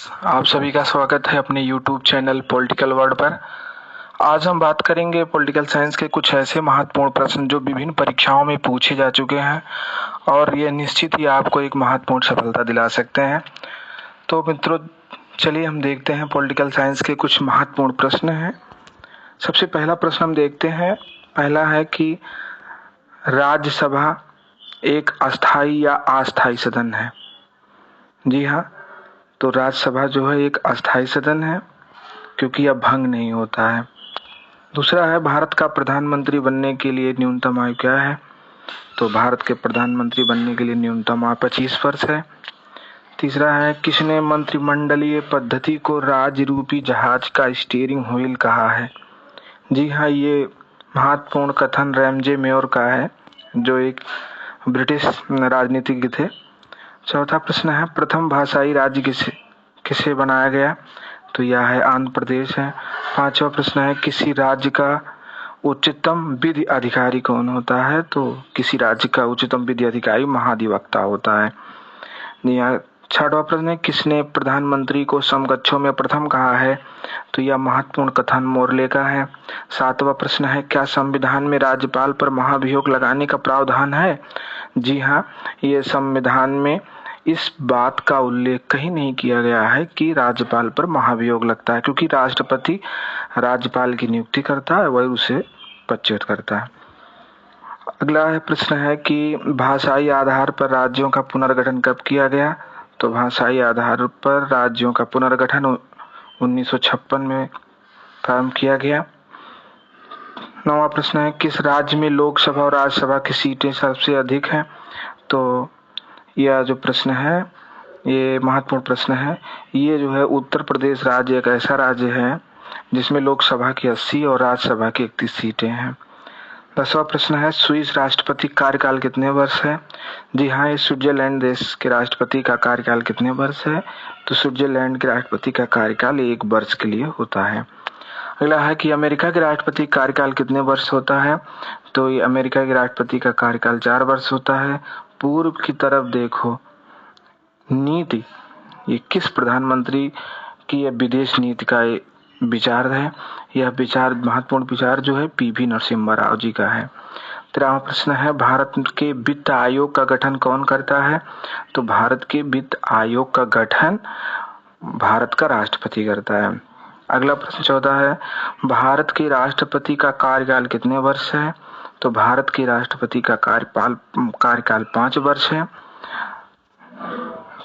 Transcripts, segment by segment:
आप सभी का स्वागत है अपने YouTube चैनल पॉलिटिकल वर्ल्ड पर। आज हम बात करेंगे पॉलिटिकल साइंस के कुछ ऐसे महत्वपूर्ण प्रश्न जो विभिन्न परीक्षाओं में पूछे जा चुके हैं और ये निश्चित ही आपको एक महत्वपूर्ण सफलता दिला सकते हैं। तो मित्रों, चलिए हम देखते हैं पॉलिटिकल साइंस के कुछ महत्वपूर्ण प्रश्न हैं। सबसे पहला प्रश्न हम देखते हैं। पहला है कि राज्यसभा एक अस्थायी या अस्थायी सदन है। जी हाँ, तो राज्यसभा जो है एक अस्थायी सदन है क्योंकि यह भंग नहीं होता है। दूसरा है, भारत का प्रधानमंत्री बनने के लिए न्यूनतम आयु क्या है? तो भारत के प्रधानमंत्री बनने के लिए न्यूनतम आयु 25 वर्ष है। तीसरा है, किसने मंत्रिमंडलीय पद्धति को राज्य रूपी जहाज का स्टीयरिंग व्हील कहा है? जी हाँ, ये महत्वपूर्ण कथन रैमजे मेयर का है, जो एक ब्रिटिश राजनीतिज्ञ थे। चौथा प्रश्न है, प्रथम भाषाई राज्य किसे बनाया गया? तो यह है आंध्र प्रदेश है। पांचवा प्रश्न है, किसी राज्य का उच्चतम विधि अधिकारी कौन होता है? तो किसी राज्य का उच्चतम विधि अधिकारी महाधिवक्ता होता है। छठवां प्रश्न है, किसने प्रधानमंत्री को समकक्षों में प्रथम कहा है? तो यह महत्वपूर्ण कथन मोरले का है। सातवां प्रश्न है, क्या संविधान में राज्यपाल पर महाभियोग लगाने का प्रावधान है? जी हाँ, ये संविधान में इस बात का उल्लेख कहीं नहीं किया गया है कि राज्यपाल पर महाभियोग लगता है, क्योंकि राष्ट्रपति राज्यपाल की नियुक्ति करता है, वही उसे पदच्युत करता है। अगला प्रश्न है कि भाषाई आधार पर राज्यों का पुनर्गठन कब किया गया? तो भाषाई आधार पर राज्यों का पुनर्गठन 1956 में प्रारंभ किया गया। नौवां प्रश्न है, किस राज्य में लोकसभा और राज्यसभा की सीटें सबसे अधिक हैं? तो यह जो प्रश्न है ये महत्वपूर्ण प्रश्न है। ये जो है उत्तर प्रदेश राज्य एक ऐसा राज्य है जिसमें लोकसभा की 80 और राज्यसभा की 31 सीटें हैं। 10वां प्रश्न है, स्विस राष्ट्रपति कार्यकाल कितने वर्ष है? जी हाँ, ये स्विट्जरलैंड देश के राष्ट्रपति का कार्यकाल कितने वर्ष है? तो स्विट्जरलैंड के राष्ट्रपति का कार्यकाल 1 वर्ष के लिए होता है। अगला है कि अमेरिका के राष्ट्रपति कार्यकाल कितने वर्ष होता है? तो ये अमेरिका के राष्ट्रपति का कार्यकाल 4 वर्ष होता है। पूर्व की तरफ देखो, नीति, ये किस प्रधानमंत्री की यह विदेश नीति का विचार है? यह विचार, महत्वपूर्ण विचार जो है पीवी नरसिम्हा राव जी का है। 13वां प्रश्न है, भारत के वित्त आयोग का गठन कौन करता है? तो भारत के वित्त आयोग का गठन भारत का राष्ट्रपति करता है। अगला प्रश्न 14 है, भारत के राष्ट्रपति का कार्यकाल कितने वर्ष है? तो भारत के राष्ट्रपति का कार्यकाल 5 वर्ष है।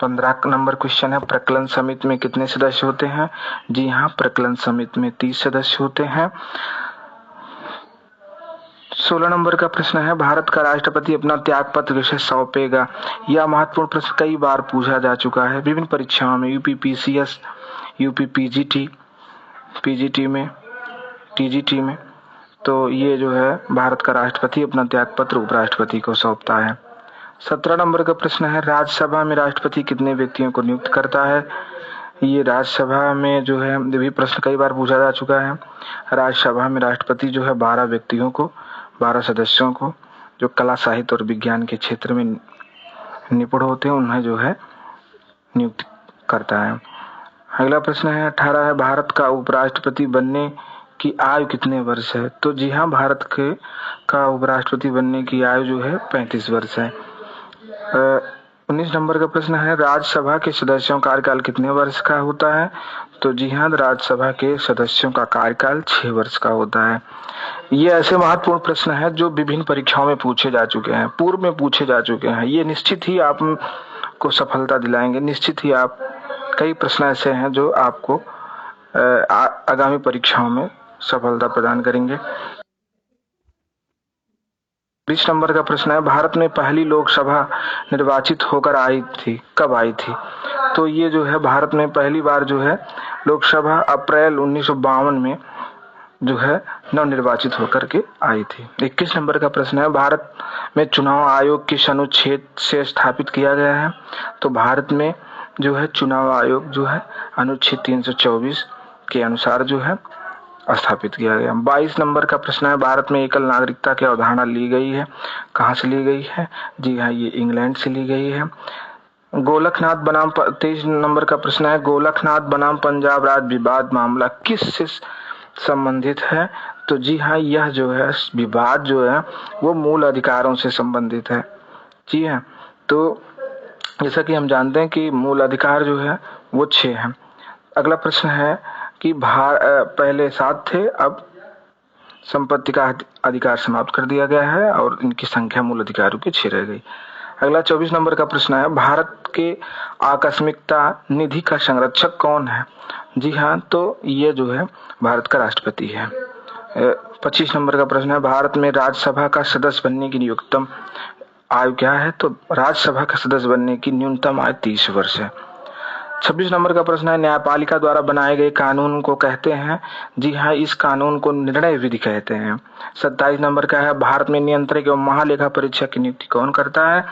15 नंबर क्वेश्चन है, प्रकलन समिति में कितने सदस्य होते हैं? जी हाँ, प्रकलन समिति में 30 सदस्य होते हैं। 16 नंबर का प्रश्न है, भारत का राष्ट्रपति अपना त्याग पत्र किसे सौंपेगा? यह महत्वपूर्ण प्रश्न कई बार पूछा जा चुका है विभिन्न परीक्षाओं में, यूपी पीसीएस, यूपी पीजीटी में, टीजीटी में। तो ये जो है भारत का राष्ट्रपति अपना त्याग पत्र उपराष्ट्रपति को सौंपता है। 17 नंबर का प्रश्न है, राज्यसभा में राष्ट्रपति कितने व्यक्तियों को नियुक्त करता है? ये राज्यसभा में जो है, ये भी प्रश्न कई बार पूछा जा चुका है। राज्यसभा में राष्ट्रपति जो है 12 व्यक्तियों को, 12 सदस्यों को, जो कला, साहित्य और विज्ञान के क्षेत्र में निपुण होते हैं, उन्हें जो है नियुक्त करता है। अगला प्रश्न है 18 है, भारत का उपराष्ट्रपति बनने की आयु कितने वर्ष है? तो जी हाँ, भारत का उपराष्ट्रपति बनने की आयु जो है 35 वर्ष है। 19 नंबर का प्रश्न है, राज्यसभा के सदस्यों का कार्यकाल कितने वर्ष का होता है? तो जी हाँ, राज्यसभा के सदस्यों का कार्यकाल 6 वर्ष का होता है। ये ऐसे महत्वपूर्ण प्रश्न है जो विभिन्न परीक्षाओं में पूछे जा चुके हैं, पूर्व में पूछे जा चुके हैं। ये निश्चित ही आपको सफलता दिलाएंगे। निश्चित ही आप, कई प्रश्न ऐसे हैं जो आपको आगामी परीक्षाओं में सफलता प्रदान करेंगे। 20 नंबर का प्रश्न है, भारत में पहली लोकसभा निर्वाचित होकर आई थी, कब आई थी? तो ये जो है भारत में पहली बार जो है लोकसभा अप्रैल 1952 में जो है नवनिर्वाचित होकर के आई थी। 21 नंबर का प्रश्न है, भारत में चुनाव आयोग किस अनुच्छेद से स्थापित किया गया है? तो भारत में जो है चुनाव आयोग जो है अनुच्छेद 324 के अनुसार जो है स्थापित किया गया। 22 नंबर का प्रश्न है, भारत में एकल नागरिकता की अवधारणा ली गई है, कहाँ से ली गई है? जी हाँ, ये इंग्लैंड से ली गई है। गोलखनाथ बनाम 23 नंबर का प्रश्न है, गोलखनाथ बनाम पंजाब राज्य विवाद मामला किससे संबंधित है? तो जी हाँ, यह जो है विवाद जो है वो मूल अधिकारों से संबंधित है। जी हाँ, तो जैसा कि हम जानते हैं कि मूल अधिकार जो है वो 6 हैं। अगला प्रश्न है कि पहले 7 थे, अब संपत्ति का अधिकार समाप्त कर दिया गया है और इनकी संख्या मूल अधिकारों की 6 रह गई। अगला 24 नंबर का प्रश्न है, भारत के आकस्मिकता निधि का संरक्षक कौन है? जी हाँ, तो ये जो है भारत का राष्ट्रपति है। 25 नंबर का प्रश्न है, भारत में राज्यसभा का सदस्य बनने की न्यूनतम आयु क्या है? तो राज्यसभा का सदस्य बनने की न्यूनतम आयु 30 वर्ष है। 26 नंबर का प्रश्न है, न्यायपालिका द्वारा बनाए गए कानून को कहते हैं? जी हाँ, इस कानून को निर्णय विधि कहते हैं। 27 नंबर का है, भारत में नियंत्रक एवं महालेखा परीक्षक की नियुक्ति कौन करता है?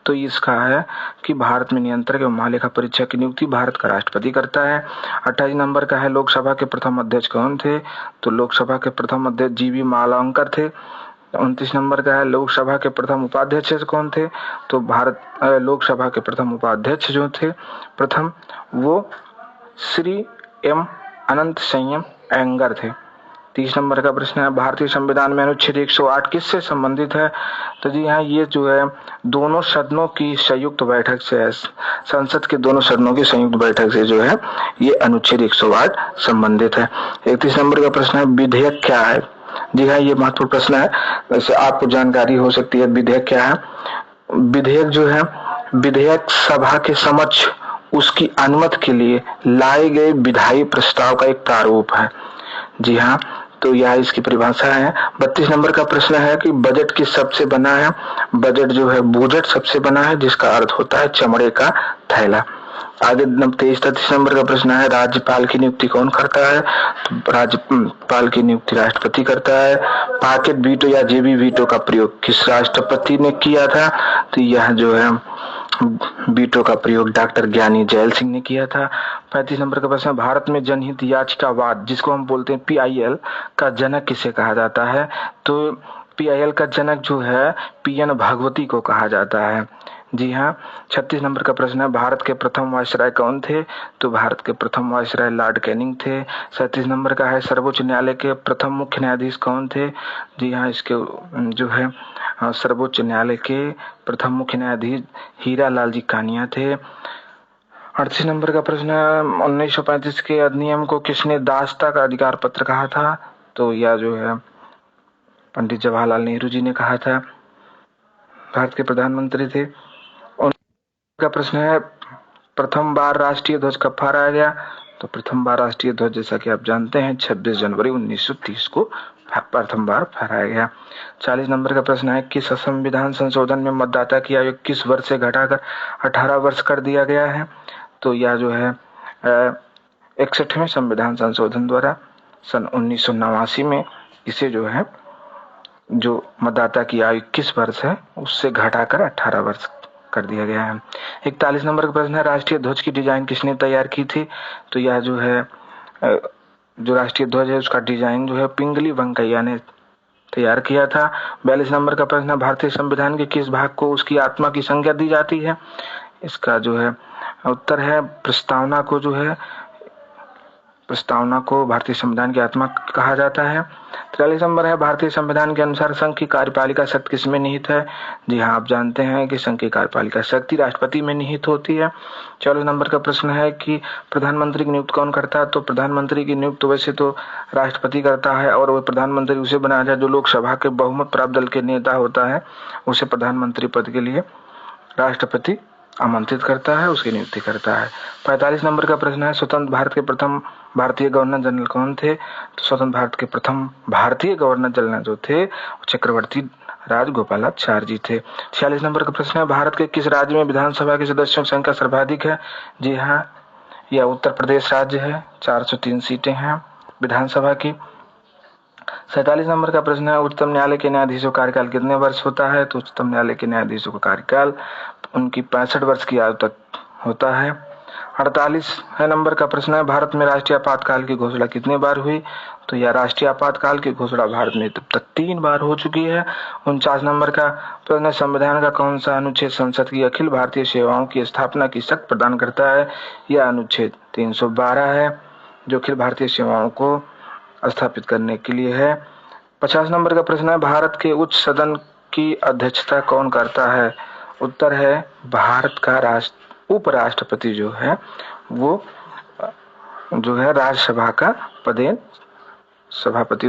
तो इसका है कि भारत में नियंत्रक एवं महालेखा परीक्षक की नियुक्ति भारत का राष्ट्रपति करता है। 28 नंबर का है, लोकसभा के प्रथम अध्यक्ष कौन थे? तो लोकसभा के प्रथम अध्यक्ष जीवी मालवांकर थे। 29 नंबर का है, लोकसभा के प्रथम उपाध्यक्ष कौन थे? तो लोकसभा के प्रथम उपाध्यक्ष जो थे प्रथम, वो श्री एम अनंत संयम अयंगर थे। 30 नंबर का प्रश्न है, भारतीय संविधान में अनुच्छेद 108 किससे संबंधित है? तो जी हाँ, ये जो है दोनों सदनों की संयुक्त बैठक से है, संसद के दोनों सदनों की संयुक्त बैठक से जो है ये अनुच्छेद 108 संबंधित है। 31 नंबर का प्रश्न है, विधेयक क्या है? जी हाँ, ये महत्वपूर्ण प्रश्न है, वैसे आपको जानकारी हो सकती है विधेयक क्या है। विधेयक जो है, विधेयक सभा के समक्ष उसकी अनुमति के लिए लाए गए विधायी प्रस्ताव का एक प्रारूप है। जी हाँ, तो यह इसकी परिभाषा है। 32 नंबर का प्रश्न है कि बजट किस शब्द से बना है? बजट जो है बूजट शब्द से बना है, जिसका अर्थ होता है चमड़े का थैला। आगे 33 नंबर का प्रश्न है, राज्यपाल की नियुक्ति कौन करता है? तो राज्यपाल की नियुक्ति राष्ट्रपति करता है। पॉकेट वीटो या जेबी वीटो का प्रयोग किस राष्ट्रपति ने किया था? तो यह जो है वीटो का प्रयोग डॉक्टर ज्ञानी जैल सिंह ने किया था। 35 नंबर का प्रश्न, भारत में जनहित याचिकावाद जिसको हम बोलते हैं PIL का जनक किसे कहा जाता है? तो PIL का जनक जो है PN भगवती को कहा जाता है। जी हाँ। 36 नंबर का प्रश्न है, भारत के प्रथम वायसराय कौन थे? तो भारत के प्रथम वायसराय लॉर्ड कैनिंग थे। 37 नंबर का है, सर्वोच्च न्यायालय के प्रथम मुख्य न्यायाधीश कौन थे? जी हाँ, इसके जो है सर्वोच्च न्यायालय के प्रथम मुख्य न्यायाधीश हीरा लाल जी कानिया थे। 38 नंबर का प्रश्न है, 1935 के अधिनियम को किसने दासता का अधिकार पत्र कहा था? तो यह जो है पंडित जवाहरलाल नेहरू जी ने कहा था, भारत के प्रधानमंत्री थे। का प्रश्न है, प्रथम बार राष्ट्रीय ध्वज कब फहराया गया? तो प्रथम बार राष्ट्रीय ध्वज जैसा कि आप जानते हैं 26 जनवरी 1930 को प्रथम बार फहराया गया। 40 नंबर का प्रश्न है, किस संविधान संशोधन में मतदाता की आयु किस वर्ष से घटाकर 18 वर्ष कर दिया गया है? तो यह जो है 61वें संविधान संशोधन द्वारा सन 1989 में इसे जो है जो मतदाता की आयु किस वर्ष है उससे घटाकर 18 वर्ष कर दिया गया है। 41 नंबर का प्रश्न है, राष्ट्रीय ध्वज की डिजाइन किसने तैयार की थी? तो यह जो है जो राष्ट्रीय ध्वज है उसका डिजाइन जो है पिंगली वेंकैया ने तैयार किया था। 42 नंबर का प्रश्न है, भारतीय संविधान के किस भाग को उसकी आत्मा की संज्ञा दी जाती है? इसका जो है उत्तर है प्रस्तावना को, जो है प्रस्तावना को भारतीय संविधान की आत्मा कहा जाता है। 43 नंबर है, भारतीय संविधान के अनुसार संघ की कार्यपालिका शक्ति किसमें निहित है? जी हाँ, आप जानते हैं कि संघ की कार्यपालिका शक्ति राष्ट्रपति में निहित होती है। 44 नंबर का प्रश्न है कि प्रधानमंत्री की नियुक्ति कौन करता है? तो प्रधानमंत्री की नियुक्ति वैसे तो राष्ट्रपति करता है और वो प्रधानमंत्री उसे बनाया जाए जो लोकसभा के बहुमत प्राप्त दल के नेता होता है, उसे प्रधानमंत्री पद के लिए राष्ट्रपति आमंत्रित करता है, उसकी नियुक्ति करता है। 45 नंबर का प्रश्न है, स्वतंत्र भारत के प्रथम भारतीय गवर्नर जनरल कौन थे? तो स्वतंत्र भारत के प्रथम भारतीय गवर्नर जनरल जो थे चक्रवर्ती राजगोपालाचारी जी थे। 46 नंबर का प्रश्न है, भारत के किस राज्य में विधानसभा के सदस्यों की संख्या सर्वाधिक है? जी हाँ, यह उत्तर प्रदेश राज्य है, 403 सीटें हैं विधानसभा की। 47 नंबर का प्रश्न है, उच्चतम न्यायालय के न्यायाधीशों का कार्यकाल कितने वर्ष होता है? तो उच्चतम न्यायालय के न्यायाधीशों का कार्यकाल उनकी 65 वर्ष की आयु तक होता है। 48 है नंबर का प्रश्न है, भारत में राष्ट्रीय आपातकाल की घोषणा कितनी बार हुई? तो यह राष्ट्रीय आपातकाल की घोषणा भारत में तब तक 3 बार हो चुकी है। 49 नंबर का प्रश्न है, संविधान का कौन सा अनुच्छेद संसद की अखिल भारतीय सेवाओं की स्थापना की शक्ति प्रदान करता है? यह अनुच्छेद 312 है, जो अखिल भारतीय सेवाओं को स्थापित करने के लिए है। 50 नंबर का प्रश्न है, भारत के उच्च सदन की अध्यक्षता कौन करता है? उत्तर है, भारत का उपराष्ट्रपति जो है वो जो है राज्यसभा का पदेन सभापति